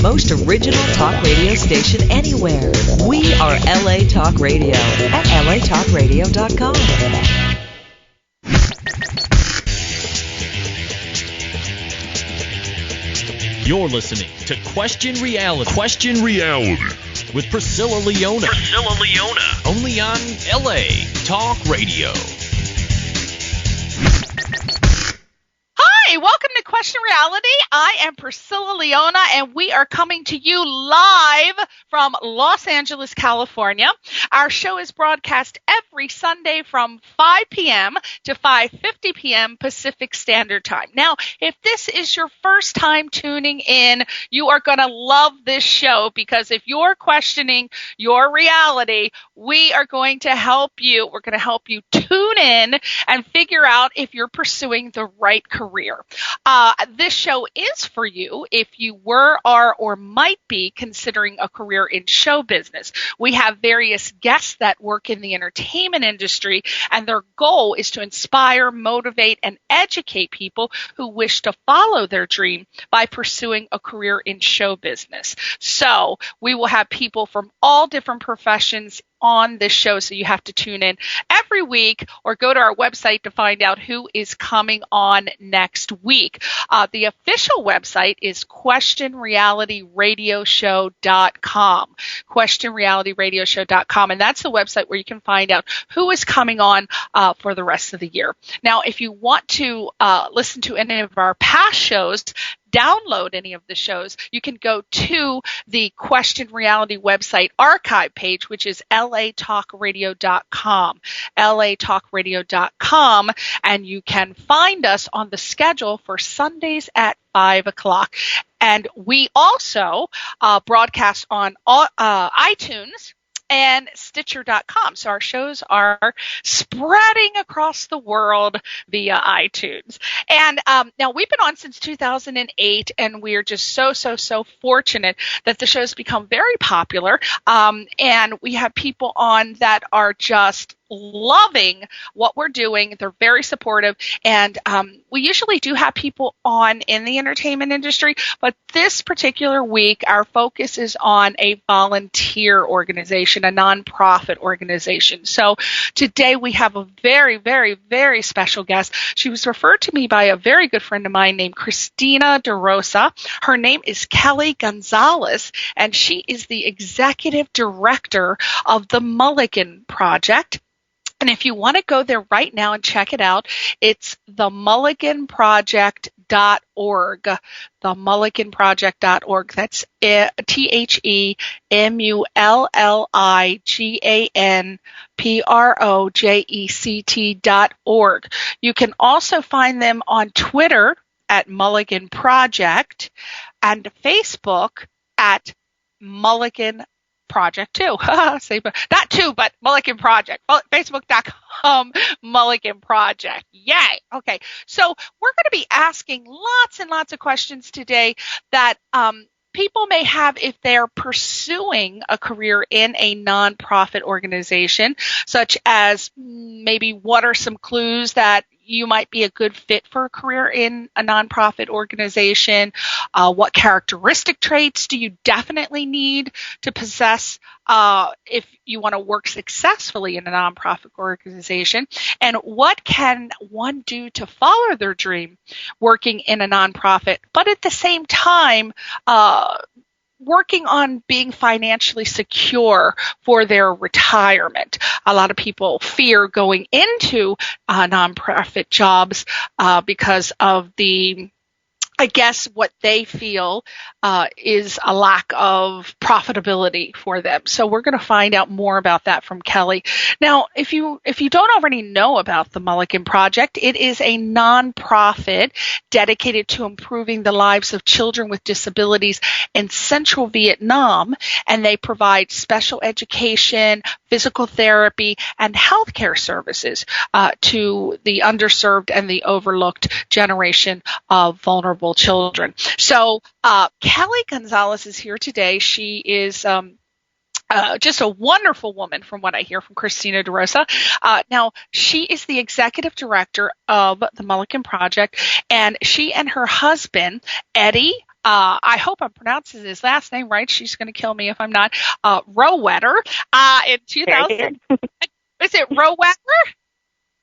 most original talk radio station anywhere. We are LA Talk Radio at latalkradio.com. You're listening to Question Reality. Question Reality. With Priscilla Leona. Priscilla Leona. Only on LA Talk Radio. Hi, welcome to Question Reality. I am Priscilla Leona, and we are coming to you live from Los Angeles, California. Our show is broadcast every Sunday from 5 p.m. to 5:50 p.m. Pacific Standard Time. Now, if this is your first time tuning in, you are going to love this show, because if you're questioning your reality, we are going to help you. We're going to help you tune in and figure out if you're pursuing the right career. This show is for you if you were, are, or might be considering a career in show business. We have various guests that work in the entertainment industry, and their goal is to inspire, motivate, and educate people who wish to follow their dream by pursuing a career in show business. So we will have people from all different professions on this show, so you have to tune in every week or go to our website to find out who is coming on next week. The official website is questionrealityradioshow.com. questionrealityradioshow.com, and that's the website where you can find out who is coming on for the rest of the year. Now, if you want to listen to any of our past shows, download any of the shows, you can go to the Question Reality website archive page, which is latalkradio.com, latalkradio.com, and you can find us on the schedule for Sundays at 5 o'clock. And we also broadcast on iTunes and Stitcher.com. So our shows are spreading across the world via iTunes. And now we've been on since 2008, and we're just so fortunate that the show's become very popular. And we have people on that are just loving what we're doing. They're very supportive, and we usually do have people on in the entertainment industry, but this particular week our focus is on a volunteer organization, a nonprofit organization. So today we have a very special guest. She was referred to me by a very good friend of mine named Christina DeRosa. Her name is Kelly Gonzales, and she is the executive director of the Mulligan Project. And if you want to go there right now and check it out, it's themulliganproject.org. Themulliganproject.org. That's TheMulliganproject.org. You can also find them on Twitter at Mulligan Project and Facebook at Mulligan Project too. Not two, but Mulligan Project. Facebook.com Mulligan Project. Yay. Okay. So we're going to be asking lots and lots of questions today that people may have if they're pursuing a career in a nonprofit organization, such as maybe what are some clues that you might be a good fit for a career in a nonprofit organization? What characteristic traits do you definitely need to possess if you want to work successfully in a nonprofit organization? And what can one do to follow their dream working in a nonprofit, but at the same time working on being financially secure for their retirement? A lot of people fear going into nonprofit jobs because of what they feel is a lack of profitability for them. So we're going to find out more about that from Kelly. Now, if you don't already know about the Mulligan Project, it is a nonprofit dedicated to improving the lives of children with disabilities in Central Vietnam, and they provide special education, physical therapy, and healthcare services to the underserved and the overlooked generation of vulnerable children. So Kelly Gonzales is here today. She is just a wonderful woman from what I hear from Christina DeRosa. Now, she is the executive director of the Mulligan Project, and she and her husband, Eddie I hope I'm pronouncing his last name right. She's going to kill me if I'm not. Rowetter in 2000. Is it Rowetter?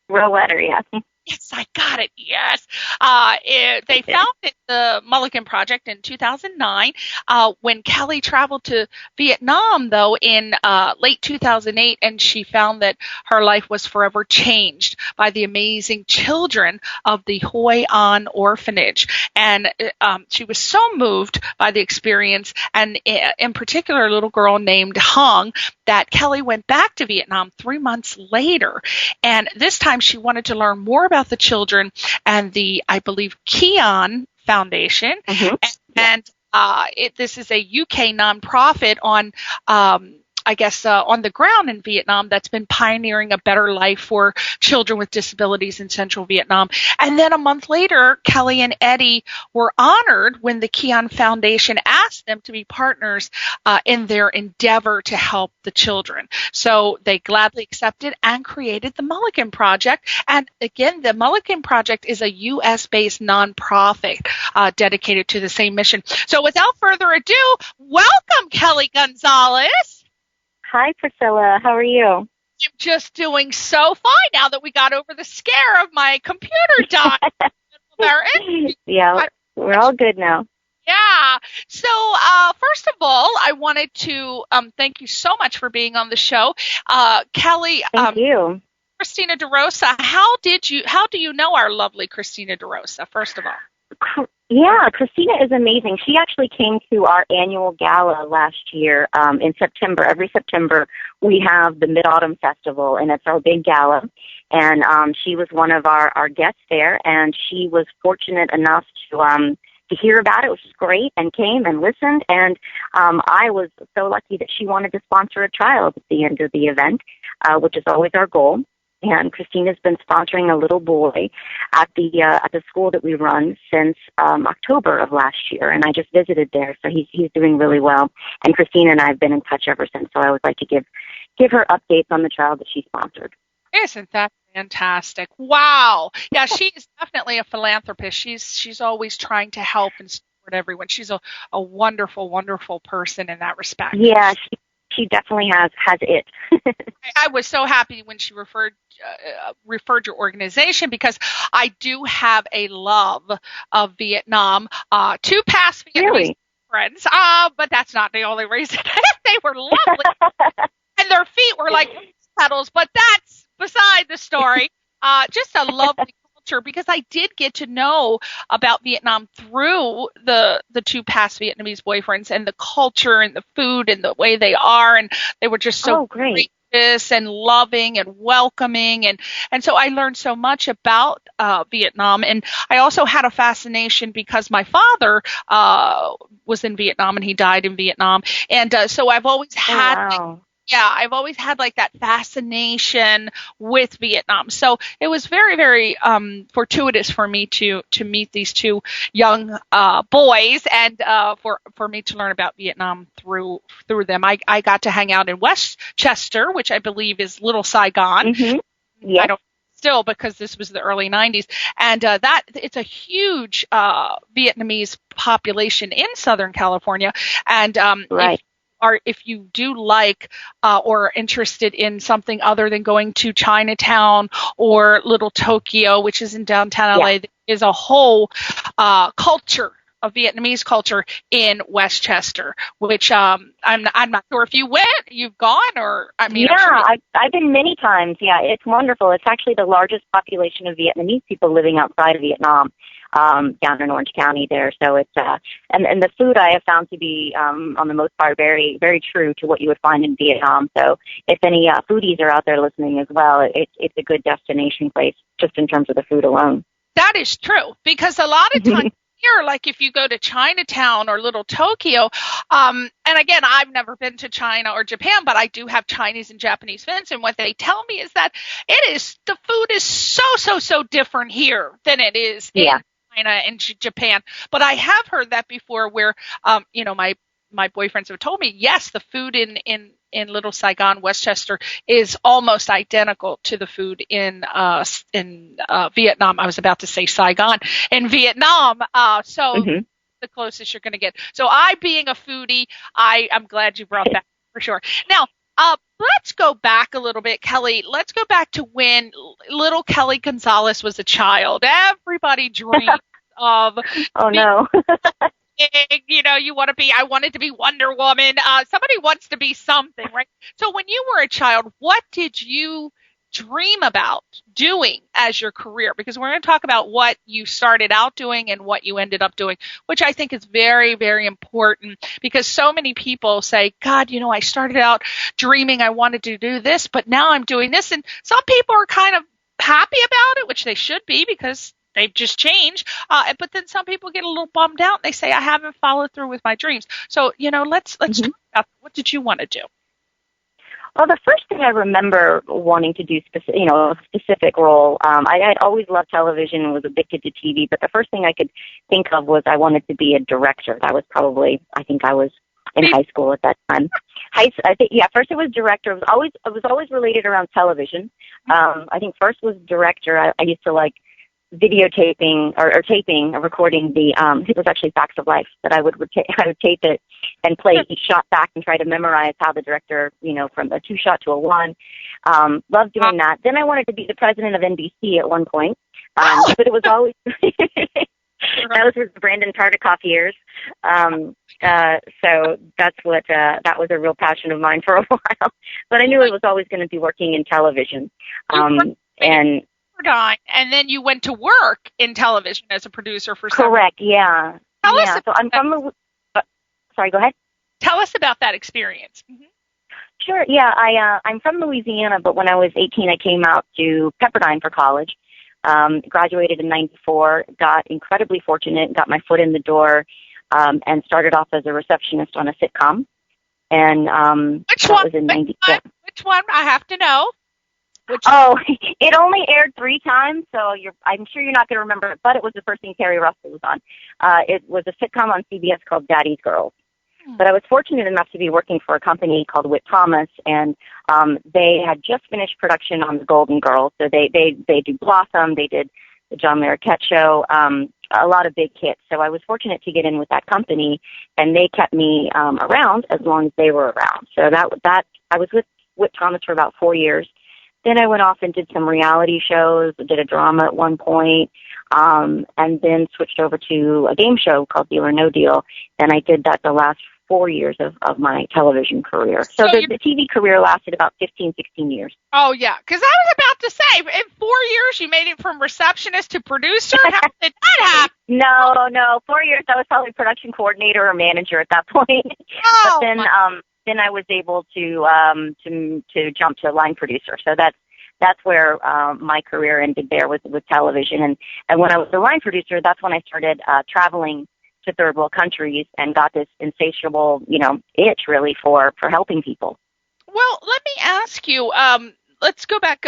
Rowetter, yeah. Yes, I got it. Yes. They founded the Mulligan Project in 2009. When Kelly traveled to Vietnam, though, in late 2008, and she found that her life was forever changed by the amazing children of the Hoi An orphanage. And she was so moved by the experience, and in particular, a little girl named Hong, that Kelly went back to Vietnam 3 months later. And this time she wanted to learn more about the children and the, I believe, Keon Foundation. Mm-hmm. And this is a UK nonprofit on, on the ground in Vietnam that's been pioneering a better life for children with disabilities in central Vietnam. And then a month later, Kelly and Eddie were honored when the Keon Foundation asked them to be partners in their endeavor to help the children. So they gladly accepted and created the Mulligan Project. And again, the Mulligan Project is a U.S.-based nonprofit dedicated to the same mission. So without further ado, welcome, Kelly Gonzales. Hi, Priscilla. How are you? I'm just doing so fine now that we got over the scare of my computer dying. Yeah, we're all good now. Yeah. So, first of all, I wanted to thank you so much for being on the show. Kelly. Thank you. Christina DeRosa, how do you know our lovely Christina DeRosa, first of all? Yeah, Christina is amazing. She actually came to our annual gala last year in September. Every September, we have the Mid-Autumn Festival, and it's our big gala. And she was one of our guests there, and she was fortunate enough to hear about it, which was great, and came and listened. And I was so lucky that she wanted to sponsor a child at the end of the event, which is always our goal. And Christina's been sponsoring a little boy at the school that we run since October of last year, and I just visited there, so he's doing really well. And Christina and I have been in touch ever since, so I would like to give her updates on the child that she sponsored. Isn't that fantastic? Wow. Yeah, she is definitely a philanthropist. She's always trying to help and support everyone. She's a wonderful, wonderful person in that respect. Yeah, she definitely has it. I was so happy when she referred your organization, because I do have a love of Vietnam. 2 past Vietnamese friends, but that's not the only reason. They were lovely, and their feet were like petals, but that's beside the story. Just a lovely culture, because I did get to know about Vietnam through the 2 past Vietnamese boyfriends, and the culture and the food and the way they are, and they were just so great and loving and welcoming, and so I learned so much about Vietnam. And I also had a fascination because my father was in Vietnam, and he died in Vietnam, and so I've always had I've always had like that fascination with Vietnam. So it was very, very fortuitous for me to meet these 2 young boys, and for me to learn about Vietnam through them. I got to hang out in Westchester, which I believe is Little Saigon. Mm-hmm. Yep. I don't still, because this was the early 90s, and that it's a huge Vietnamese population in Southern California, and right. If you do like or are interested in something other than going to Chinatown or Little Tokyo, which is in downtown LA, there is a whole culture of Vietnamese culture in Westchester, which I'm not sure if you've gone, or I mean. Yeah, I've been many times. Yeah, it's wonderful. It's actually the largest population of Vietnamese people living outside of Vietnam. Down in Orange County there. So it's, and the food I have found to be, on the most part, very, very true to what you would find in Vietnam. So if any foodies are out there listening as well, it's a good destination place just in terms of the food alone. That is true, because a lot of times here, like if you go to Chinatown or Little Tokyo, and again, I've never been to China or Japan, but I do have Chinese and Japanese friends, and what they tell me is that the food is so different here than it is in China and Japan. But I have heard that before, where my boyfriends have told me, yes, the food in Little Saigon, Westchester, is almost identical to the food in Vietnam. I was about to say Saigon, in Vietnam. So the the closest you're going to get. So I, being a foodie, I'm glad you brought that for sure. Now, let's go back a little bit, Kelly. Let's go back to when little Kelly Gonzales was a child. Everybody dreams of. Oh, no. You know, I wanted to be Wonder Woman. Somebody wants to be something, right? So when you were a child, what did you dream about doing as your career? Because we're going to talk about what you started out doing and what you ended up doing, which I think is very, very important, because so many people say, God, you know, I started out dreaming I wanted to do this, but now I'm doing this. And some people are kind of happy about it, which they should be, because they've just changed. But then some people get a little bummed out. And they say, I haven't followed through with my dreams. So, you know, let's talk about, what did you want to do? Well, the first thing I remember wanting to do, a specific role, I had always loved television and was addicted to TV, but the first thing I could think of was I wanted to be a director. That was probably, I think I was in high school at that time. First it was director. It was always related around television. I think first was director. I used to like videotaping or taping or recording it was actually Facts of Life, that I would tape it and play each shot back and try to memorize how the director, from a 2-shot to a 1. Loved doing that. Then I wanted to be the president of NBC at one point. But it was always, that was with Brandon Tartikoff years. So that's what, that was a real passion of mine for a while. But I knew I was always going to be working in television. And then you went to work in television as a producer for some. Correct. Yeah. Tell us so I'm from the. Sorry. Go ahead. Tell us about that experience. Mm-hmm. Sure. Yeah. I'm from Louisiana, but when I was 18, I came out to Pepperdine for college. Graduated in '94. Got incredibly fortunate. Got my foot in the door, and started off as a receptionist on a sitcom. And which one? Was in '94. Which one? I have to know. It only aired 3 times, so I'm sure you're not going to remember it, but it was the first thing Terry Russell was on. It was a sitcom on CBS called Daddy's Girls. But I was fortunate enough to be working for a company called Whit Thomas, and they had just finished production on The Golden Girls. So they do Blossom, they did the John Larroquette Show, a lot of big hits. So I was fortunate to get in with that company, and they kept me around as long as they were around. So that I was with Whit Thomas for about 4 years. Then I went off and did some reality shows, did a drama at one point, and then switched over to a game show called Deal or No Deal. And I did that the last 4 years of my television career. So the TV career lasted about 15, 16 years. Oh, yeah. Because I was about to say, in 4 years, you made it from receptionist to producer? How did that happen? No. 4 years, I was probably production coordinator or manager at that point. Oh, but then I was able to jump to line producer. So that's where my career ended there with television. And when I was a line producer, that's when I started traveling to third world countries and got this insatiable, itch really for helping people. Well, let me ask you, let's go back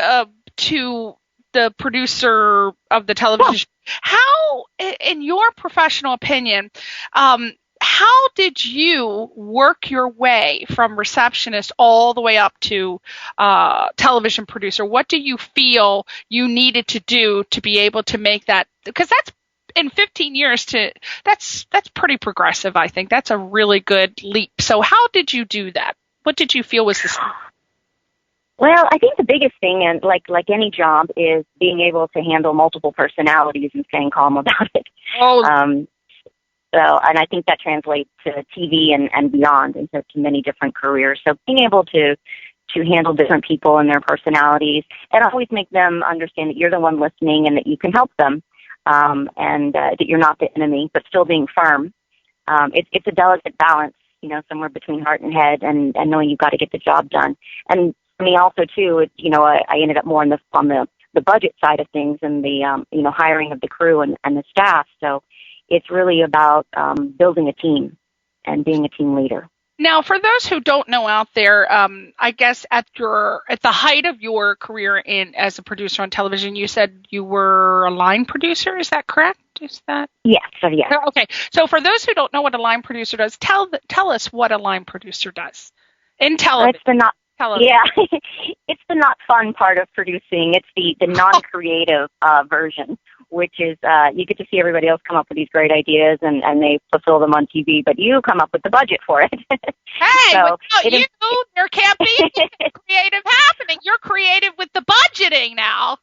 to the producer of the television. How, in your professional opinion, how did you work your way from receptionist all the way up to television producer? What do you feel you needed to do to be able to make that? Because that's in 15 years that's pretty progressive. I think that's a really good leap. So how did you do that? What did you feel was the Well, I think the biggest thing, and like any job, is being able to handle multiple personalities and staying calm about it. And I think that translates to TV and beyond, and to many different careers. So being able to handle different people and their personalities, and always make them understand that you're the one listening and that you can help them, and that you're not the enemy, but still being firm. It's a delicate balance, somewhere between heart and head, and knowing you've got to get the job done. And for me also too, I ended up more on the budget side of things and the hiring of the crew and the staff. So it's really about building a team and being a team leader. Now, for those who don't know out there, I guess at the height of your career as a producer on television, you said you were a line producer. Is that correct? Is that? Yes. So yes. Okay. So for those who don't know what a line producer does, tell us what a line producer does in television. Yeah, it's the not fun part of producing. It's the non-creative version which is you get to see everybody else come up with these great ideas and they fulfill them on TV, but you come up with the budget for it. Hey, so without you, there can't be anything creative happening. You're creative with the budgeting now.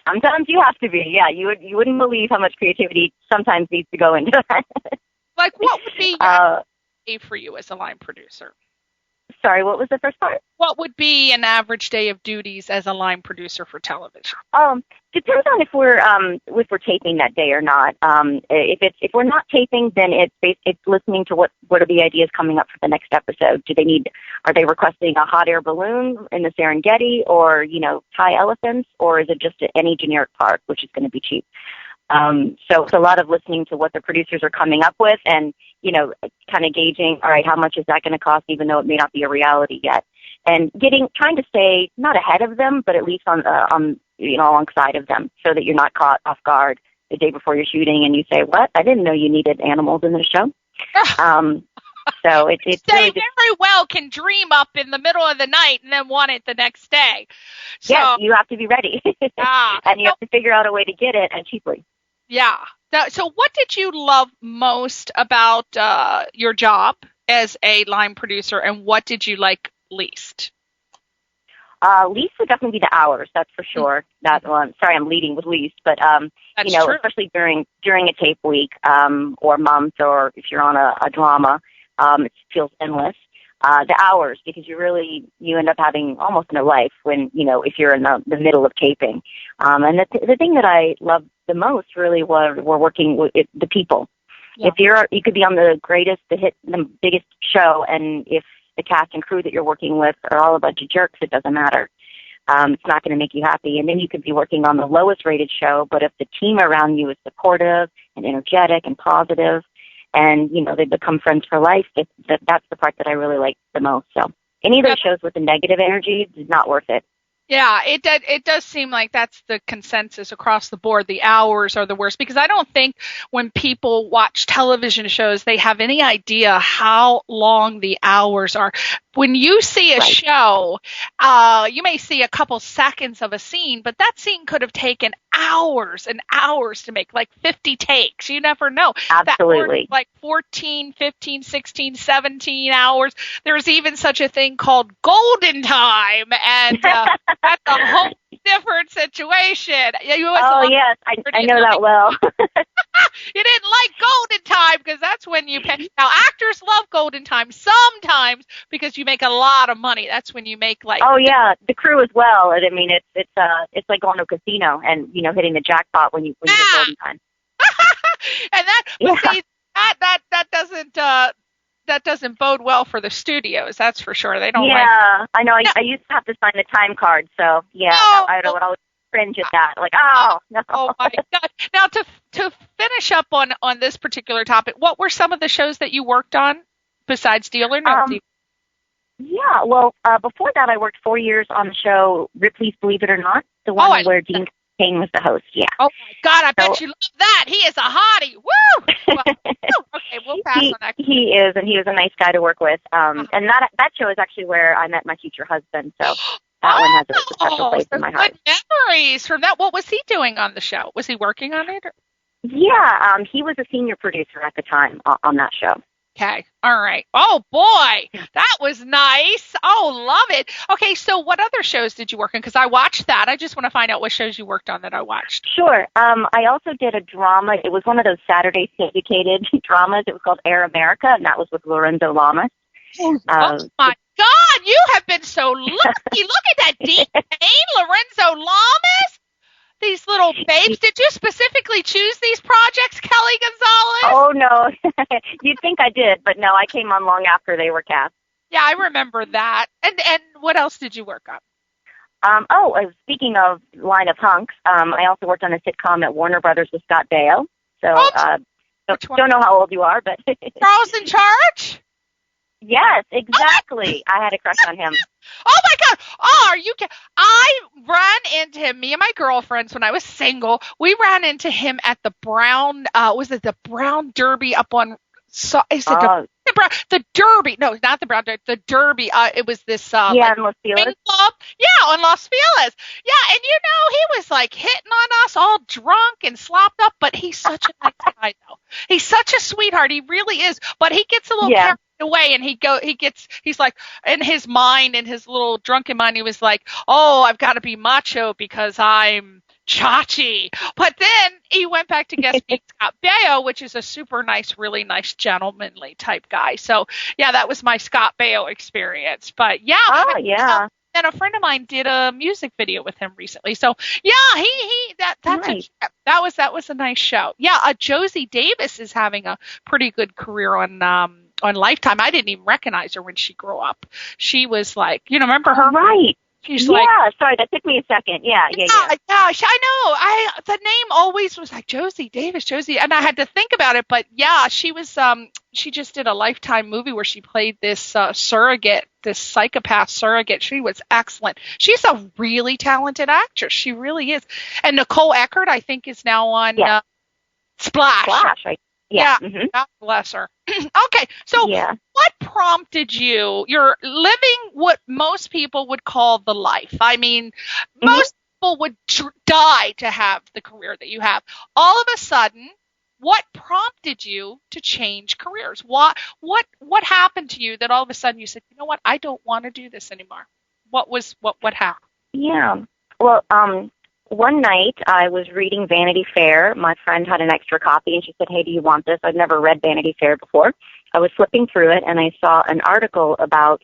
Sometimes you have to be. Yeah, you wouldn't believe how much creativity sometimes needs to go into that. Like, what would be your day for you as a line producer? Sorry, what was the first part? What would be an average day of duties as a line producer for television? Depends on if we're taping that day or not. If we're not taping, then it's listening to what are the ideas coming up for the next episode. Are they requesting a hot air balloon in the Serengeti, or Thai elephants, or is it just any generic park, which is going to be cheap? So it's a lot of listening to what the producers are coming up with, and kind of gauging, all right, how much is that going to cost, even though it may not be a reality yet, and trying to stay not ahead of them, but at least on alongside of them, so that you're not caught off guard the day before you're shooting and you say, "What? I didn't know you needed animals in the show." So it's they really very well can dream up in the middle of the night and then want it the next day. So, yes, you have to be ready, and you have to figure out a way to get it and cheaply. Yeah. So what did you love most about your job as a line producer, and what did you like least? Least would definitely be the hours, that's for sure. That one. Sorry, I'm leading with least, but That's true. especially during a tape week or month, or if you're on a drama, it feels endless. The hours, because you end up having almost no life when if you're in the middle of taping. And the thing that I loved the most really were working with the people. Yeah. If you could be on the biggest show, and if the cast and crew that you're working with are all a bunch of jerks, it doesn't matter. It's not going to make you happy. And then you could be working on the lowest rated show, but if the team around you is supportive and energetic and positive, and they become friends for life, that's the part that I really like the most. So any of those shows with the negative energy is not worth it. Yeah, it does seem like that's the consensus across the board. The hours are the worst, because I don't think when people watch television shows, they have any idea how long the hours are. When you see a show, you may see a couple seconds of a scene, but that scene could have taken hours and hours to make, like 50 takes. You never know. Absolutely. Like 14, 15, 16, 17 hours. There's even such a thing called golden time, and that's a whole different situation. Yes, I know that well. You didn't like golden time because that's when you pay. Now, actors love golden time sometimes because you make a lot of money. That's when you make like. Oh yeah, the crew as well. I mean, it's like going to a casino and hitting the jackpot when you get golden time. And that doesn't bode well for the studios. That's for sure. They don't. Yeah, I know. I used to have to sign the time card, so yeah, I would always cringe at that. Like, oh no. Oh my God! Now to finish up on this particular topic, what were some of the shows that you worked on besides Deal or No Deal? Yeah, well, before that, I worked 4 years on the show Ripley's Believe It or Not, the one where Dean Cain was the host. Yeah. Oh my God! I bet you love that. He is a hottie. Woo! Well, okay, we'll pass on that. He is, and he was a nice guy to work with. And that show is actually where I met my future husband. So. That one has a special place in my heart. Good memories from that. What was he doing on the show? Was he working on it? Yeah, he was a senior producer at the time on that show. Okay, all right. Oh, boy, that was nice. Oh, love it. Okay, so what other shows did you work on? Because I watched that. I just want to find out what shows you worked on that I watched. Sure. I also did a drama. It was one of those Saturday syndicated dramas. It was called Air America, and that was with Lorenzo Lamas. Oh, my God, you have been so lucky. Look at that Dean Cain, Lorenzo Lamas. These little babes. Did you specifically choose these projects, Kelly Gonzales? Oh, no. You'd think I did, but no, I came on long after they were cast. Yeah, I remember that. And what else did you work on? Speaking of line of hunks, I also worked on a sitcom at Warner Brothers with Scott Baio. So, don't know how old you are, but... Charles in Charge? Yes, exactly. I had a crush on him. Oh my God! Oh, are you? I ran into him. Me and my girlfriends, when I was single, we ran into him at the Brown. Was it the Brown Derby up on So is it the Derby? No, not the Brown. The Derby. It was this in Los Feliz. club. Yeah, on Los Feliz. Yeah, and he was like hitting on us, all drunk and slopped up. But he's such a nice guy, though. He's such a sweetheart. He really is. But he gets a little carried away, and he's like, in his mind, in his little drunken mind, he was like, oh, I've got to be macho because I'm Chachi. But then he went back to guest being Scott Baio, which is a super nice, really nice, gentlemanly type guy. So yeah, that was my Scott Baio experience. But yeah. Oh yeah. And a friend of mine did a music video with him recently. So yeah, nice. That was a nice show. Yeah, Josie Davis is having a pretty good career on Lifetime. I didn't even recognize her when she grew up. She was like, remember her? Right. She's sorry, that took me a second. Yeah. I know. The name always was like Josie Davis, and I had to think about it. But yeah, she was. She just did a Lifetime movie where she played this surrogate, this psychopath surrogate. She was excellent. She's a really talented actress. She really is. And Nicole Eckert, I think, is now on Splash. Right? Yeah. Mm-hmm. God bless her. Okay, so what prompted you? You're living what most people would call the life. I mean, most people would die to have the career that you have. All of a sudden, what prompted you to change careers? What happened to you that all of a sudden you said, you know what, I don't want to do this anymore? What happened? Yeah. Well, one night I was reading Vanity Fair. My friend had an extra copy, and she said, hey, do you want this? I'd never read Vanity Fair before. I was flipping through it, and I saw an article about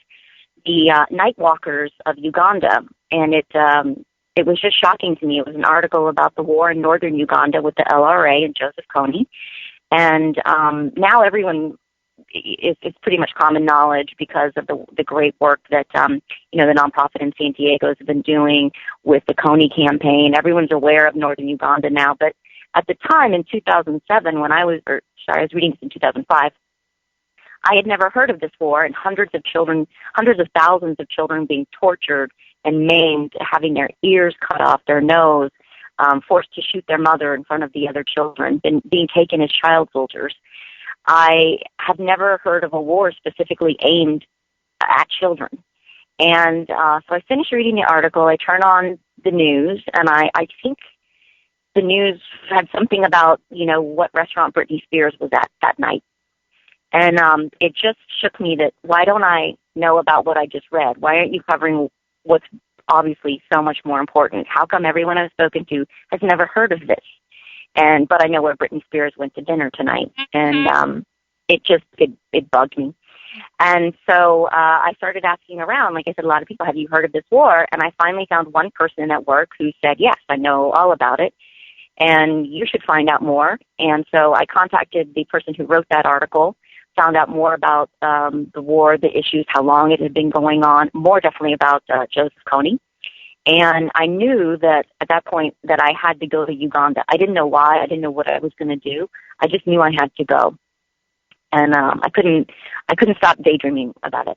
the night walkers of Uganda, and it was just shocking to me. It was an article about the war in northern Uganda with the LRA and Joseph Kony, and now everyone it's pretty much common knowledge because of the great work that the nonprofit in San Diego has been doing with the Kony campaign. Everyone's aware of northern Uganda now, but at the time in 2007, I was reading this in 2005. I had never heard of this war, and hundreds of thousands of children being tortured and maimed, having their ears cut off, their nose, forced to shoot their mother in front of the other children, being taken as child soldiers. I had never heard of a war specifically aimed at children. And so I finished reading the article. I turn on the news, and I think the news had something about, what restaurant Britney Spears was at that night. And it just shook me that why don't I know about what I just read? Why aren't you covering what's obviously so much more important? How come everyone I've spoken to has never heard of this? But I know where Britney Spears went to dinner tonight, and it bugged me. And so I started asking around. Like I said, a lot of people, have you heard of this war? And I finally found one person at work who said, yes, I know all about it, and you should find out more. And so I contacted the person who wrote that article, found out more about the war, the issues, how long it had been going on, more definitely about Joseph Kony. And I knew that at that point that I had to go to Uganda. I didn't know why. I didn't know what I was going to do. I just knew I had to go. And I couldn't stop daydreaming about it.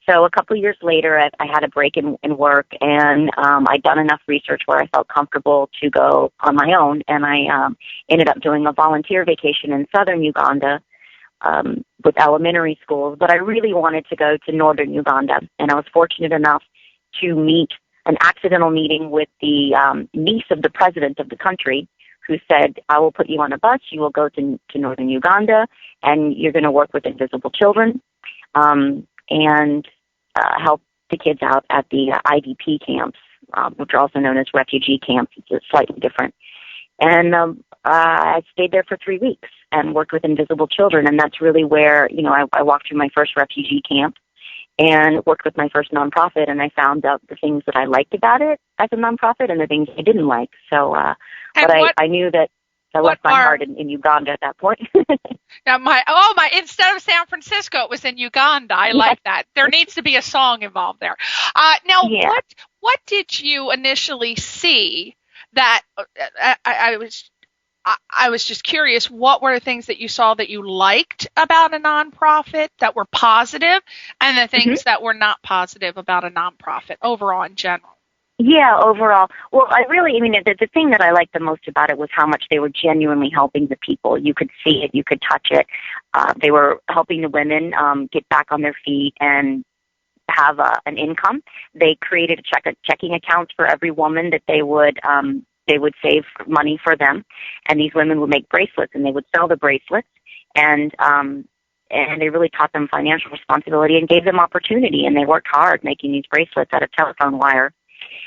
So a couple of years later, I had a break in work, and I'd done enough research where I felt comfortable to go on my own. And I ended up doing a volunteer vacation in southern Uganda with elementary schools. But I really wanted to go to northern Uganda. And I was fortunate enough to meet an accidental meeting with the niece of the president of the country, who said, I will put you on a bus, you will go to northern Uganda, and you're going to work with invisible children and help the kids out at the IDP camps, which are also known as refugee camps. It's slightly different. And I stayed there for 3 weeks and worked with invisible children, and that's really where, I walked through my first refugee camp and worked with my first nonprofit, and I found out the things that I liked about it as a nonprofit and the things I didn't like. So, I knew that I left my heart in Uganda at that point. Now, instead of San Francisco, it was in Uganda. I like that. There needs to be a song involved there. What did you initially see that I was just curious, what were the things that you saw that you liked about a nonprofit that were positive, and the things that were not positive about a nonprofit overall in general? Yeah, overall. Well, I mean, the thing that I liked the most about it was how much they were genuinely helping the people. You could see it, you could touch it. They were helping the women get back on their feet and have an income. They created checking accounts for every woman that they would save money for them, and these women would make bracelets, and they would sell the bracelets, and they really taught them financial responsibility and gave them opportunity, and they worked hard making these bracelets out of telephone wire.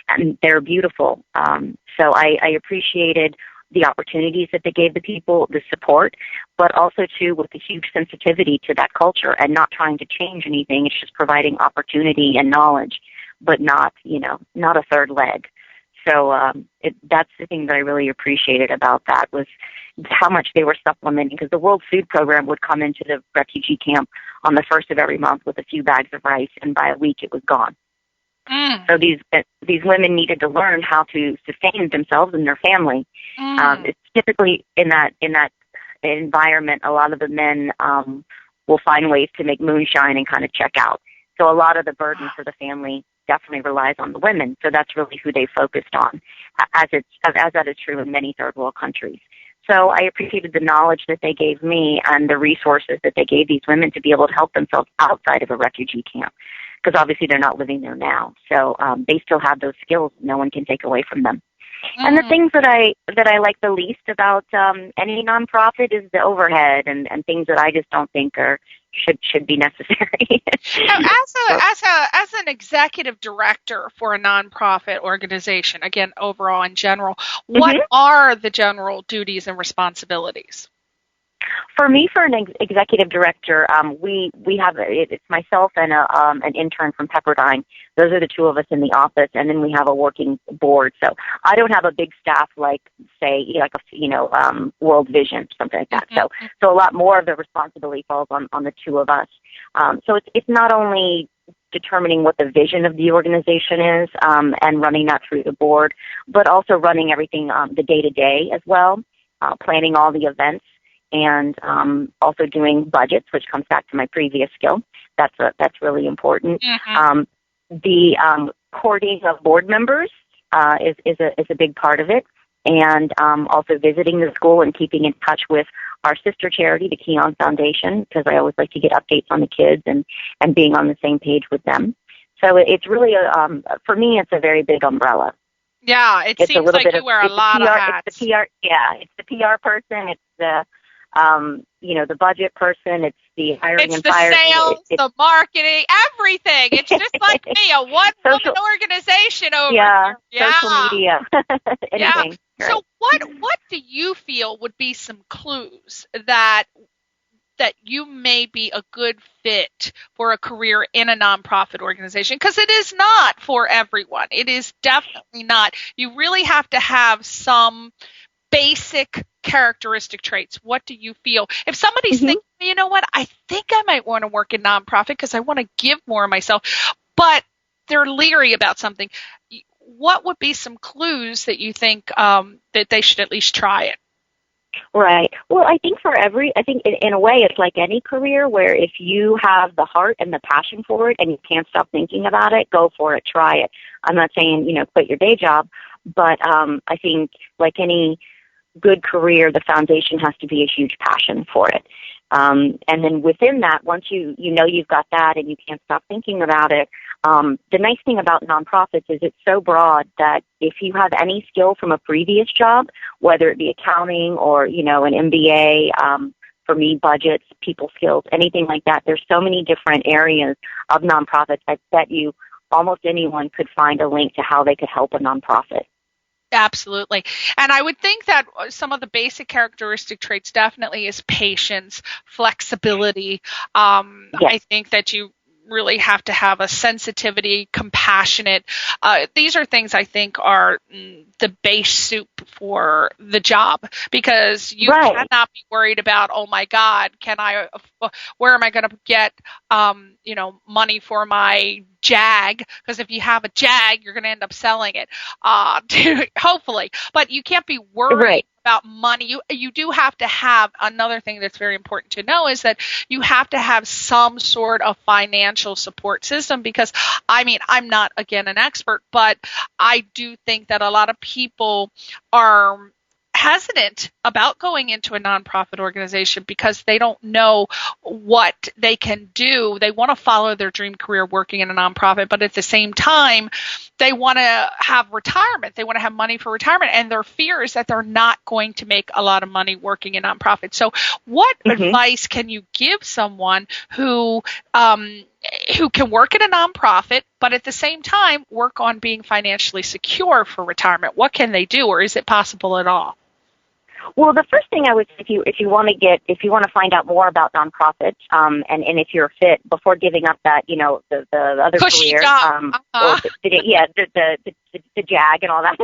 And they're beautiful. So I appreciated the opportunities that they gave the people, the support, but also, too, with the huge sensitivity to that culture and not trying to change anything. It's just providing opportunity and knowledge, but not a third leg. So that's the thing that I really appreciated about that was how much they were supplementing, because the World Food Program would come into the refugee camp on the first of every month with a few bags of rice, and by a week it was gone. So these women needed to learn how to sustain themselves and their family. It's typically in that environment, a lot of the men will find ways to make moonshine and kind of check out. So a lot of the burden for the family definitely relies on the women. So that's really who they focused on, as that is true in many third world countries. So I appreciated the knowledge that they gave me and the resources that they gave these women to be able to help themselves outside of a refugee camp, because obviously they're not living there now. So they still have those skills no one can take away from them. And the things that I like the least about any nonprofit is the overhead and things that I just don't think should be necessary. Now, as an executive director for a nonprofit organization, again, overall in general, what are the general duties and responsibilities? For me, for an executive director, we have it's myself and an intern from Pepperdine. Those are the two of us in the office, and then we have a working board. So I don't have a big staff like, say, World Vision, something like that. So a lot more of the responsibility falls on the two of us. So it's not only determining what the vision of the organization is and running that through the board, but also running everything the day-to-day as well, planning all the events, and also doing budgets, which comes back to my previous skill. That's really important. The courting of board members is a big part of it, and also visiting the school and keeping in touch with our sister charity, the Keon Foundation, because I always like to get updates on the kids and being on the same page with them. So it's really for me, it's a very big umbrella. Yeah, it seems like you wear a lot of hats. It's the PR, it's the PR person. It's the the budget person. It's the hiring and firing. It's the sales, the marketing, everything. It's just like me, a one-woman organization over here. Yeah, social media, anything. Yeah. So what do you feel would be some clues that you may be a good fit for a career in a nonprofit organization? Because it is not for everyone. It is definitely not. You really have to have some basic characteristic traits. What do you feel? If somebody's thinking, you know what, I think I might want to work in nonprofit because I want to give more of myself, but they're leery about something, what would be some clues that you think that they should at least try it? Right. Well, I think in a way it's like any career where if you have the heart and the passion for it and you can't stop thinking about it, go for it, try it. I'm not saying, quit your day job, but I think like any good career, the foundation has to be a huge passion for it. And then within that, once you know you've got that and you can't stop thinking about it, the nice thing about nonprofits is it's so broad that if you have any skill from a previous job, whether it be accounting or, an MBA, for me, budgets, people skills, anything like that, there's so many different areas of nonprofits. I bet you almost anyone could find a link to how they could help a nonprofit. Absolutely. And I would think that some of the basic characteristic traits definitely is patience, flexibility. Yes. I think that you really have to have a sensitivity, compassionate. These are things I think are the base soup for the job, because you cannot be worried about, oh my God, where am I going to get, money for my Jag? Because if you have a Jag, you're going to end up selling it, hopefully. But you can't be worried about money. You do have to have another thing that's very important to know is that you have to have some sort of financial support system because, I mean, I'm not, again, an expert, but I do think that a lot of people are hesitant about going into a nonprofit organization because they don't know what they can do. They want to follow their dream career working in a nonprofit, but at the same time, they want to have retirement. They want to have money for retirement, and their fear is that they're not going to make a lot of money working in nonprofits. So what advice can you give someone who can work in a nonprofit, but at the same time work on being financially secure for retirement? What can they do, or is it possible at all? Well, the first thing I would, if you want to find out more about nonprofits, and if you're fit before giving up that, the other cushy career, job. or the JAG and all that,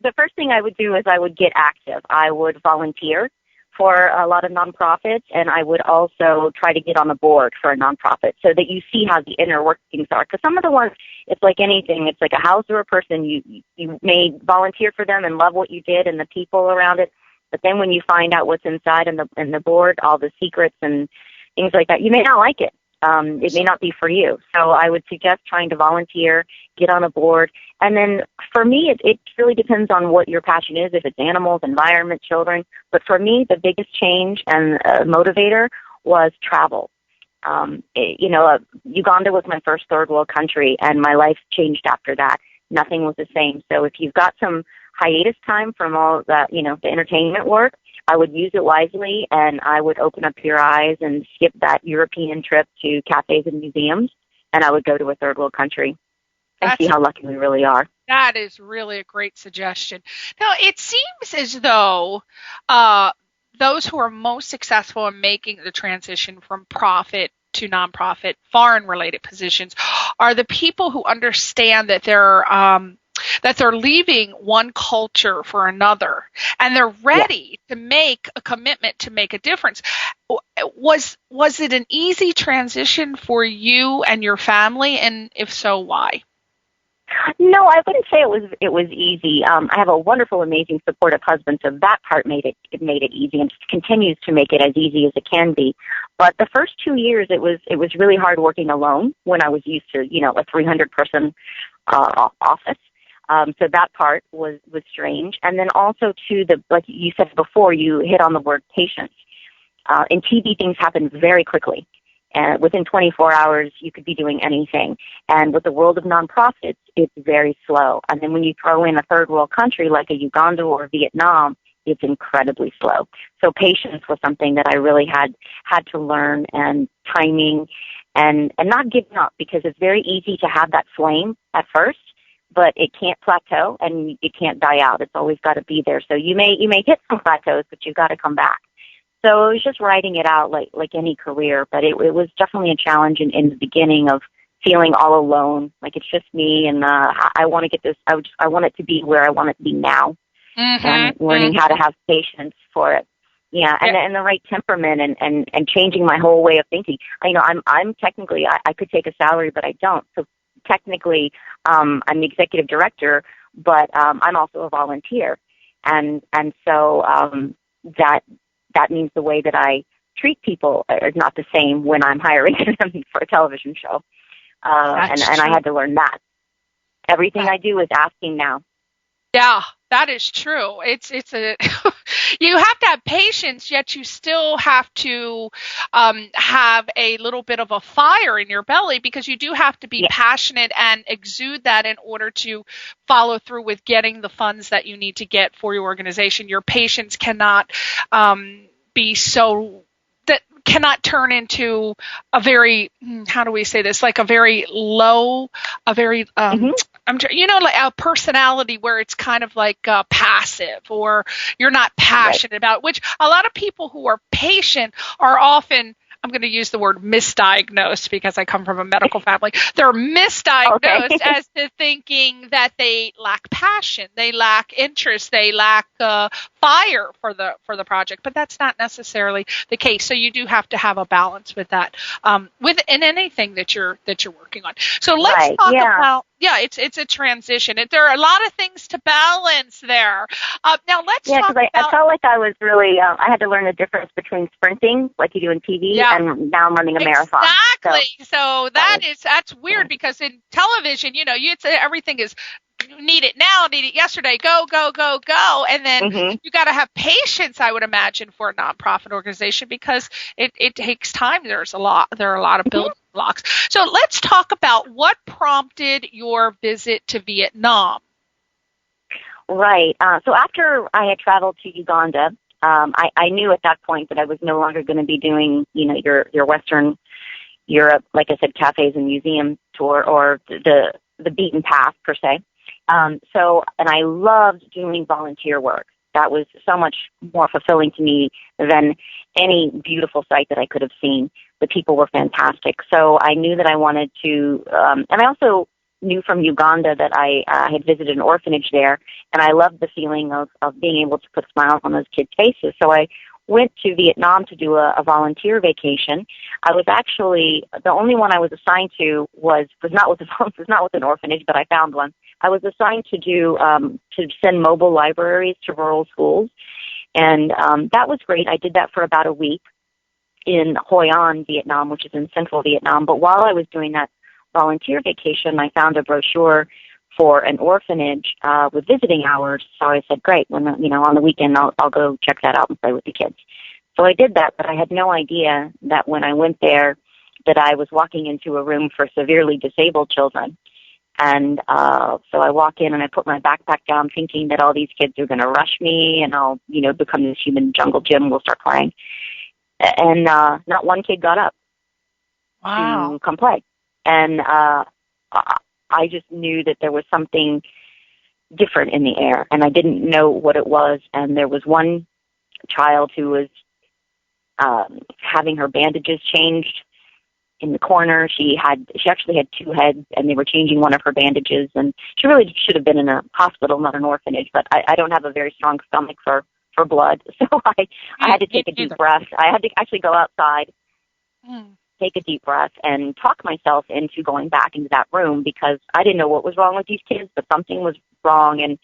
the first thing I would do is I would get active. I would volunteer for a lot of nonprofits, and I would also try to get on the board for a nonprofit so that you see how the inner workings are. Because some of the ones, it's like anything. It's like a house or a person. You may volunteer for them and love what you did and the people around it, but then when you find out what's inside in the board, all the secrets and things like that, you may not like it. It may not be for you. So I would suggest trying to volunteer, get on a board. And then for me, it really depends on what your passion is, if it's animals, environment, children. But for me, the biggest change and motivator was travel. Uganda was my first third world country, and my life changed after that. Nothing was the same. So if you've got some hiatus time from all that, the entertainment work, I would use it wisely, and I would open up your eyes and skip that European trip to cafes and museums, and I would go to a third world country and see how lucky we really are. That is really a great suggestion. Now, it seems as though those who are most successful in making the transition from profit to nonprofit, foreign-related positions, are the people who understand that they're leaving one culture for another, and they're ready to make a commitment to make a difference. Was it an easy transition for you and your family, and if so, why? No, I wouldn't say it was easy. I have a wonderful, amazing, supportive husband, so that part made it easy, and continues to make it as easy as it can be. But the first 2 years, it was really hard working alone when I was used to a 300-person office. So that part was strange. And then also like you said before, you hit on the word patience. In TV, things happen very quickly. And within 24 hours, you could be doing anything. And with the world of nonprofits, it's very slow. And then when you throw in a third world country like a Uganda or Vietnam, it's incredibly slow. So patience was something that I really had to learn, and timing, and not giving up, because it's very easy to have that flame at first, but it can't plateau and it can't die out. It's always got to be there. So you may hit some plateaus, but you've got to come back. So it was just writing it out like any career, but it was definitely a challenge in the beginning of feeling all alone, like it's just me, and I want to get this. I want it to be where I want it to be now, and learning how to have patience for it. Yeah, and the right temperament, and changing my whole way of thinking. I'm technically I could take a salary, but I don't. So technically, I'm the executive director, but I'm also a volunteer, and so that means the way that I treat people is not the same when I'm hiring them for a television show. And I had to learn that. Everything I do is asking now. Yeah, that is true. It's you have to have patience, yet you still have to have a little bit of a fire in your belly, because you do have to be passionate and exude that in order to follow through with getting the funds that you need to get for your organization. Your patience cannot be so that cannot turn into a very, how do we say this, like a very low, a very, like a personality where it's kind of like passive, or you're not passionate about it, which a lot of people who are patient are often, I'm going to use the word misdiagnosed because I come from a medical family. They're misdiagnosed as to thinking that they lack passion, they lack interest, they lack fire for the project, but that's not necessarily the case. So you do have to have a balance with that, in anything that you're working on. So let's talk about it's a transition. There are a lot of things to balance there. Now let's talk because about. I felt like I was really, I had to learn the difference between sprinting, like you do in TV, and now I'm running a marathon. Exactly. So that's weird because in television, you'd say everything is need it now, need it yesterday, go, go, go, go. And then you got to have patience, I would imagine, for a nonprofit organization because it takes time. There are a lot of building blocks. So let's talk about what prompted your visit to Vietnam. Right. So after I had traveled to Uganda, I knew at that point that I was no longer going to be doing, your Western Europe, like I said, cafes and museum tour or the beaten path per se. And I loved doing volunteer work. That was so much more fulfilling to me than any beautiful sight that I could have seen. The people were fantastic. So I knew that I wanted to, and I also knew from Uganda that I had visited an orphanage there, and I loved the feeling of being able to put smiles on those kids' faces. So I went to Vietnam to do a volunteer vacation. I was actually, the only one I was assigned to was not with an orphanage, but I found one. I was assigned to to send mobile libraries to rural schools, and that was great. I did that for about a week in Hoi An, Vietnam, which is in central Vietnam. But while I was doing that volunteer vacation, I found a brochure for an orphanage with visiting hours. So I said, great, when on the weekend I'll go check that out and play with the kids. So I did that, but I had no idea that when I went there that I was walking into a room for severely disabled children. And so I walk in and I put my backpack down thinking that all these kids are going to rush me and I'll, become this human jungle gym. We'll start playing. And not one kid got up to come play. And I just knew that there was something different in the air, and I didn't know what it was. And there was one child who was having her bandages changed in the corner. She actually had two heads, and they were changing one of her bandages. And she really should have been in a hospital, not an orphanage. But I don't have a very strong stomach for blood, so I had to take a deep breath. I had to actually go outside. Take a deep breath and talk myself into going back into that room because I didn't know what was wrong with these kids, but something was wrong, and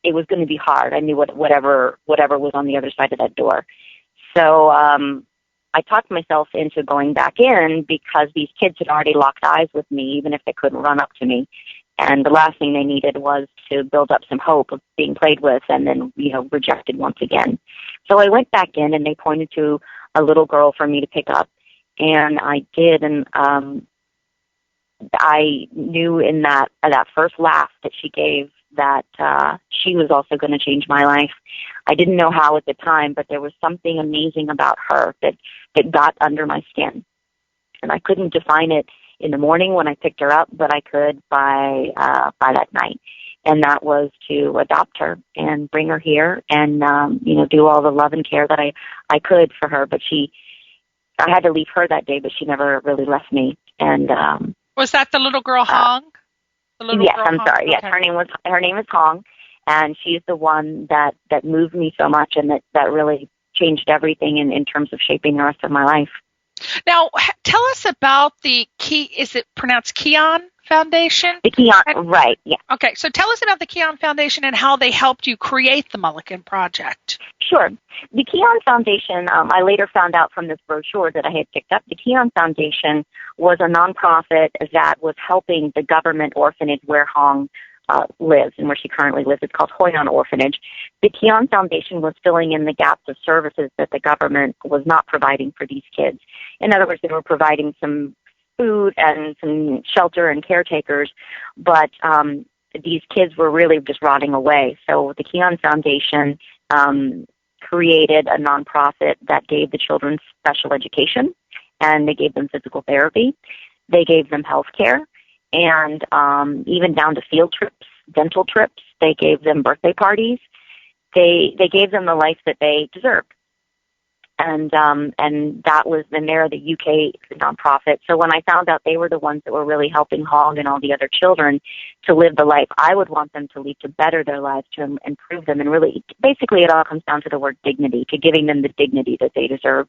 it was going to be hard. I knew whatever was on the other side of that door. So I talked myself into going back in because these kids had already locked eyes with me, even if they couldn't run up to me. And the last thing they needed was to build up some hope of being played with and then, rejected once again. So I went back in and they pointed to a little girl for me to pick up. And I did. And I knew in that first laugh that she gave that she was also going to change my life. I didn't know how at the time, but there was something amazing about her that got under my skin. And I couldn't define it in the morning when I picked her up, but I could by that night. And that was to adopt her and bring her here and, do all the love and care that I could for her. But I had to leave her that day, but she never really left me. And, was that the little girl Hong? Yes, I'm sorry. Okay. Yes, her name is Hong, and she's the one that moved me so much and that really changed everything in terms of shaping the rest of my life. Now, tell us about is it pronounced Keon Foundation? The Keon, right, yeah. Okay, so tell us about the Keon Foundation and how they helped you create the Mulligan Project. Sure. The Keon Foundation, I later found out from this brochure that I had picked up, the Keon Foundation was a nonprofit that was helping the government orphanage where Hong lives and where she currently lives. It's called Hoi An Orphanage. The Keon Foundation was filling in the gaps of services that the government was not providing for these kids. In other words, they were providing some food and some shelter and caretakers, but these kids were really just rotting away. So the Keon Foundation created a nonprofit that gave the children special education, and they gave them physical therapy. They gave them health care, and even down to field trips, dental trips. They gave them birthday parties. They gave them the life that they deserved. and they're the UK nonprofit. So when I found out they were the ones that were really helping Hog and all the other children to live the life I would want them to lead, to better their lives, to improve them, and really, basically, it all comes down to the word dignity, to giving them the dignity that they deserve.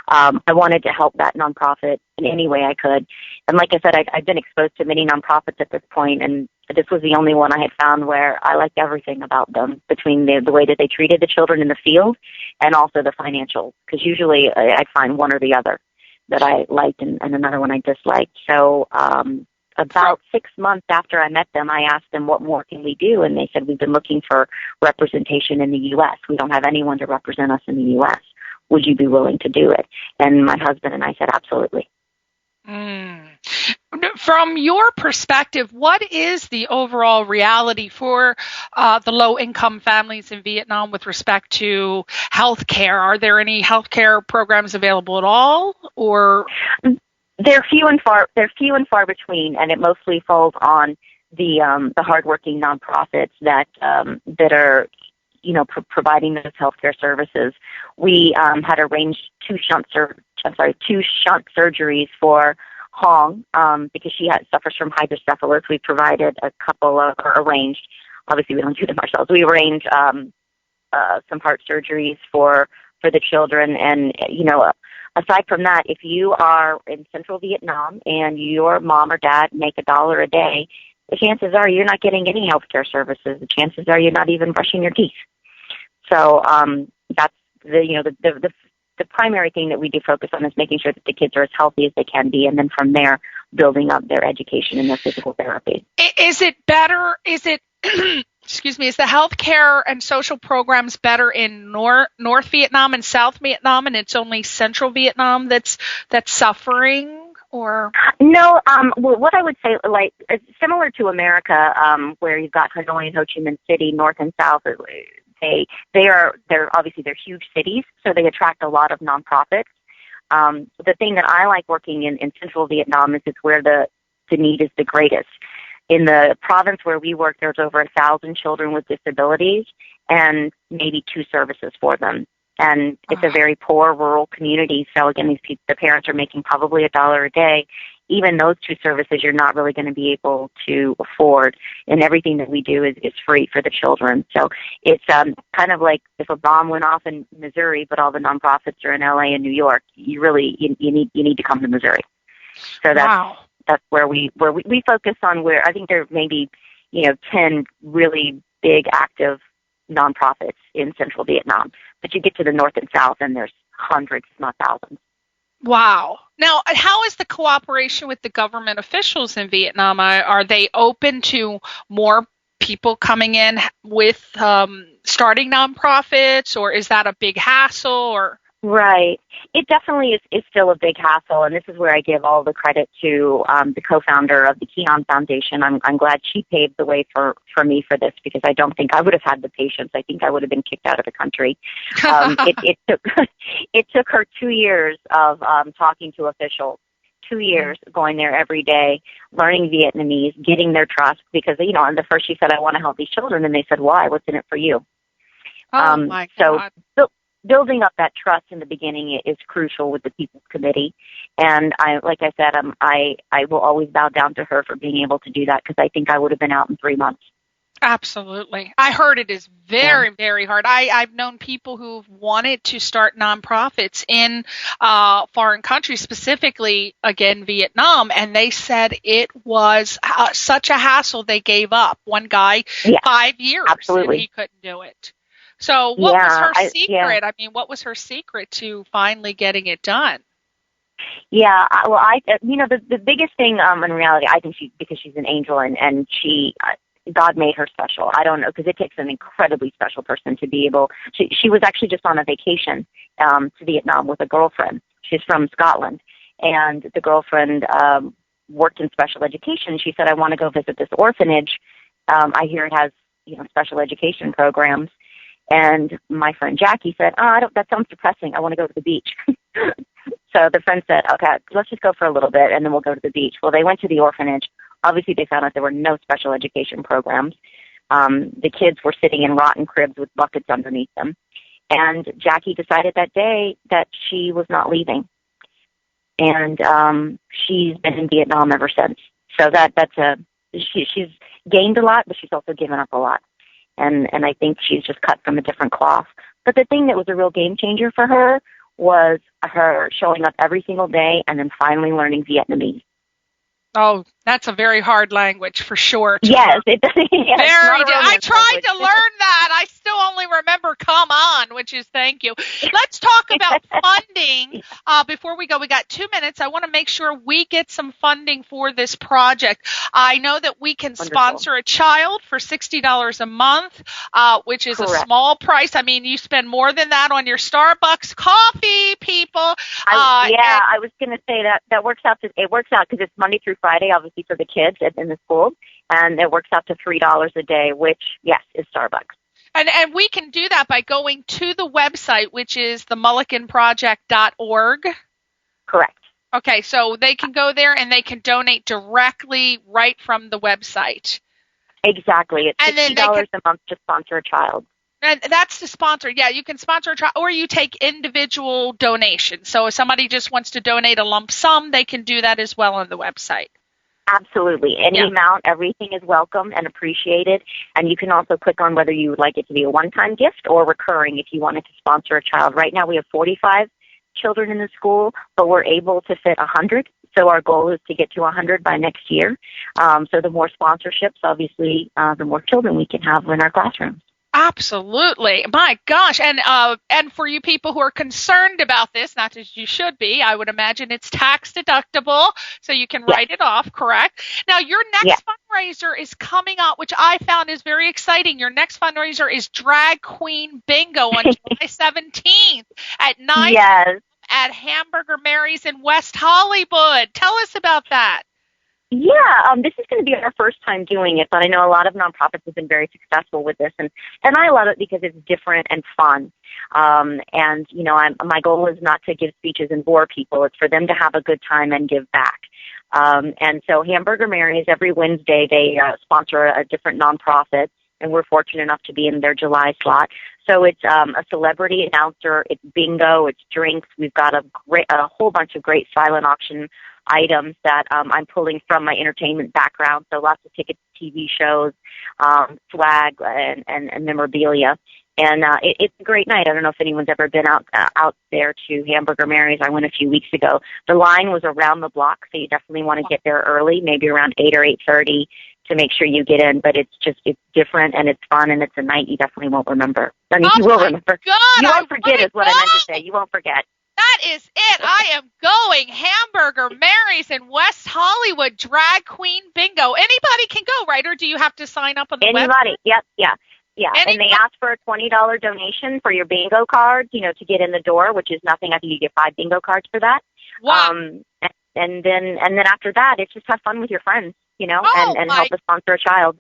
I wanted to help that nonprofit in any way I could, and like I said, I've been exposed to many nonprofits at this point, and this was the only one I had found where I liked everything about them, between the way that they treated the children in the field and also the financial, because usually I'd find one or the other that I liked and another one I disliked. So about 6 months after I met them, I asked them, what more can we do? And they said, we've been looking for representation in the U.S. We don't have anyone to represent us in the U.S. Would you be willing to do it? And my husband and I said, absolutely. From your perspective, what is the overall reality for the low-income families in Vietnam with respect to health care? Are there any health care programs available at all, or? They're few and far between, and it mostly falls on the hardworking nonprofits that are, providing those healthcare services. We had arranged two shunt surgeries for Hong, because she suffers from hydrocephalus. We provided a couple of, or arranged, obviously we don't do them ourselves, we arranged some heart surgeries for the children. And, aside from that, if you are in central Vietnam and your mom or dad make $1 a day, the chances are you're not getting any health care services. The chances are you're not even brushing your teeth. So that's the primary thing that we do focus on, is making sure that the kids are as healthy as they can be, and then from there, building up their education and their physical therapy. Is it better? Is it, excuse me, is the healthcare and social programs better in North Vietnam and South Vietnam, and it's only Central Vietnam that's suffering? Or no, well, what I would say, like, similar to America, where you've got Hanoi and Ho Chi Minh City, North and South, they're huge cities, so they attract a lot of nonprofits. The thing that I like working in Central Vietnam is it's where the need is the greatest. In the province where we work, there's over 1,000 children with disabilities and maybe 2 services for them. And it's a very poor rural community. So again, the parents are making probably $1 a day. Even those 2 services, you're not really going to be able to afford. And everything that we do is free for the children. So it's kind of like if a bomb went off in Missouri, but all the nonprofits are in LA and New York. You need to come to Missouri. So that's where we focus on. Where I think there may be 10 really big active nonprofits in Central Vietnam. But you get to the North and South, and there's hundreds, if not thousands. Wow. Now, how is the cooperation with the government officials in Vietnam? Are they open to more people coming in with starting nonprofits, or is that a big hassle? Or Right. It definitely is still a big hassle, and this is where I give all the credit to the co-founder of the Keon Foundation. I'm glad she paved the way for me for this, because I don't think I would have had the patience. I think I would have been kicked out of the country. It took her 2 years of talking to officials, 2 years going there every day, learning Vietnamese, getting their trust, because, and the first she said, I want to help these children, and they said, why? What's in it for you? oh my God. So building up that trust in the beginning is crucial with the People's Committee. And like I said, I will always bow down to her for being able to do that, because I think I would have been out in 3 months. Absolutely. I heard it is very, very hard. I've known people who've wanted to start nonprofits in foreign countries, specifically, again, Vietnam, and they said it was such a hassle they gave up. One guy, 5 years, absolutely. and he couldn't do it. So what was her secret? I mean, what was her secret to finally getting it done? Yeah, well, the biggest thing in reality, I think because she's an angel, and she, God made her special. I don't know, because it takes an incredibly special person to be able. She was actually just on a vacation to Vietnam with a girlfriend. She's from Scotland, and the girlfriend worked in special education. She said, I want to go visit this orphanage. I hear it has special education programs. And my friend Jackie said, that sounds depressing. I want to go to the beach. So the friend said, okay, let's just go for a little bit, and then we'll go to the beach. Well, they went to the orphanage. Obviously, they found out there were no special education programs. The kids were sitting in rotten cribs with buckets underneath them. And Jackie decided that day that she was not leaving. And she's been in Vietnam ever since. So she's gained a lot, but she's also given up a lot. And I think she's just cut from a different cloth. But the thing that was a real game changer for her was her showing up every single day and then finally learning Vietnamese. Oh, that's a very hard language for sure. Yes, it does. I tried to learn that. I still only remember "come on," which is thank you. Let's talk about funding. Before we go, we got 2 minutes. I want to make sure we get some funding for this project. I know that we can sponsor a child for $60 a month, which is Correct. A small price. I mean, you spend more than that on your Starbucks coffee, people. I was going to say that works out. It works out because it's Monday through Friday, obviously, for the kids in the school, and it works out to $3 a day, which, yes, is Starbucks. And we can do that by going to the website, which is themulliganproject.org. Correct. Okay, so they can go there and they can donate directly right from the website. Exactly. It's $60 a month to sponsor a child. And that's to sponsor. Yeah, you can sponsor a child, or you take individual donations. So if somebody just wants to donate a lump sum, they can do that as well on the website. Absolutely. Any amount, everything is welcome and appreciated. And you can also click on whether you would like it to be a one-time gift or recurring if you wanted to sponsor a child. Right now we have 45 children in the school, but we're able to fit 100. So our goal is to get to 100 by next year. So the more sponsorships, obviously, the more children we can have in our classrooms. Absolutely. My gosh. And for you people who are concerned about this, not as you should be, I would imagine it's tax deductible, so you can write it off, correct? Now, your next fundraiser is coming up, which I found is very exciting. Your next fundraiser is Drag Queen Bingo on July 17th at 9 at Hamburger Mary's in West Hollywood. Tell us about that. Yeah, this is going to be our first time doing it, but I know a lot of nonprofits have been very successful with this, and I love it because it's different and fun. And you know, my goal is not to give speeches and bore people; it's for them to have a good time and give back. And so, Hamburger Mary's every Wednesday they sponsor a different nonprofit, and we're fortunate enough to be in their July slot. So it's a celebrity announcer, it's bingo, it's drinks. We've got a whole bunch of great silent auction items that I'm pulling from my entertainment background. So lots of tickets to TV shows, swag, and memorabilia. And it's a great night. I don't know if anyone's ever been out there to Hamburger Mary's. I went a few weeks ago. The line was around the block, so you definitely want to get there early, maybe around 8 or 8:30 to make sure you get in. But it's different and it's fun and it's a night you definitely won't remember. I mean, you will remember. God, you won't forget is what I meant to say. You won't forget. That is it. I am going. Hamburger Mary's in West Hollywood, Drag Queen Bingo. Anybody can go, right? Or do you have to sign up on the website? Anybody. Yep. Yeah. Anybody? And they ask for a $20 donation for your bingo card, you know, to get in the door, which is nothing. I think you get 5 bingo cards for that. Wow. And then after that, it's just have fun with your friends, you know, and help us sponsor a child.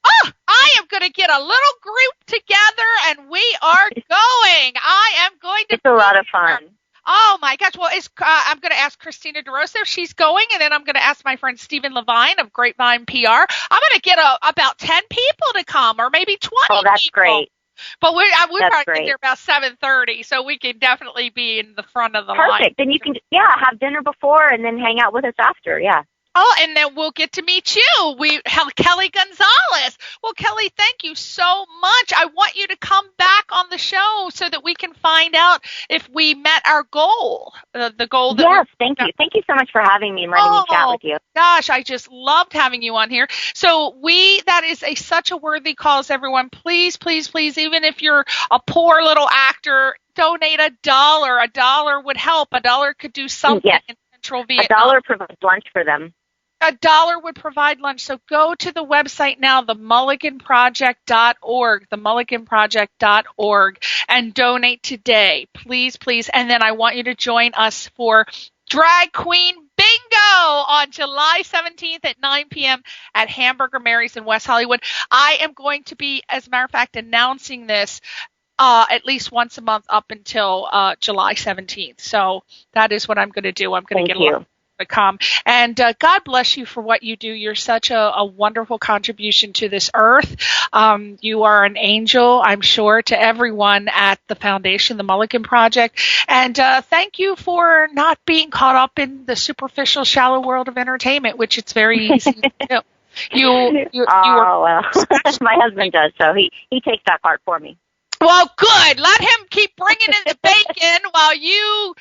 Oh, I am going to get a little group together, and we are going. I am going to. It's a lot of fun. Oh, my gosh. Well, I'm going to ask Christina DeRosa if she's going, and then I'm going to ask my friend Stephen Levine of Grapevine PR. I'm going to get about 10 people to come, or maybe 20 Oh, that's people. Great. But we probably get there about 7:30, so we can definitely be in the front of the line. Perfect. Then you can, have dinner before and then hang out with us after, Oh, and then we'll get to meet you. Kelly Gonzales. Well, Kelly, thank you so much. I want you to come back on the show so that we can find out if we met our goal, the goal that Yes, thank you. Thank you so much for having me and letting me chat with you. Gosh, I just loved having you on here. So that is such a worthy cause, everyone. Please, please, please, even if you're a poor little actor, donate $1. $1 would help. $1 could do something in Central Vietnam. $1 provides lunch for them. $1 would provide lunch. So go to the website now, themulliganproject.org, themulliganproject.org, and donate today. Please, please. And then I want you to join us for Drag Queen Bingo on July 17th at 9 p.m. at Hamburger Mary's in West Hollywood. I am going to be, as a matter of fact, announcing this at least once a month up until July 17th. So that is what I'm going to do. I'm going to get to come. And God bless you for what you do. You're such a wonderful contribution to this earth. You are an angel, I'm sure, to everyone at the foundation, the Mulligan Project. And thank you for not being caught up in the superficial, shallow world of entertainment, which it's very easy to do. Well, my husband does, so he takes that part for me. Well, good. Let him keep bringing in the bacon while you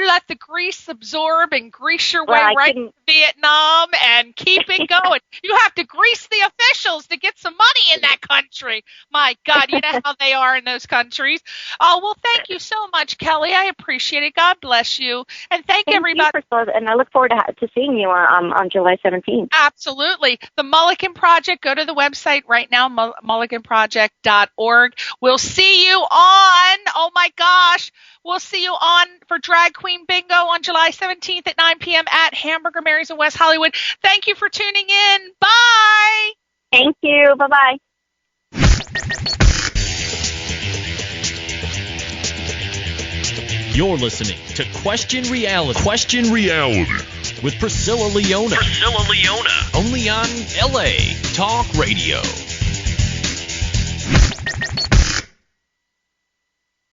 let the grease absorb and grease your way right to Vietnam and keep it going. You have to grease the officials to get some money in that country. My God, you know how they are in those countries. Oh, well, thank you so much, Kelly. I appreciate it. God bless you. And thank everybody. You, Priscilla, and I look forward to seeing you on July 17th. Absolutely. The Mulligan Project, go to the website right now, mulliganproject.org. We'll see you on, oh my gosh, we'll see you on for Drag Queen Bingo on July 17th at 9 p.m. at Hamburger Mary's in West Hollywood. Thank you for tuning in. Bye. Thank you. Bye-bye. You're listening to Question Reality. Question Reality with Priscilla Leona. Only on LA Talk Radio.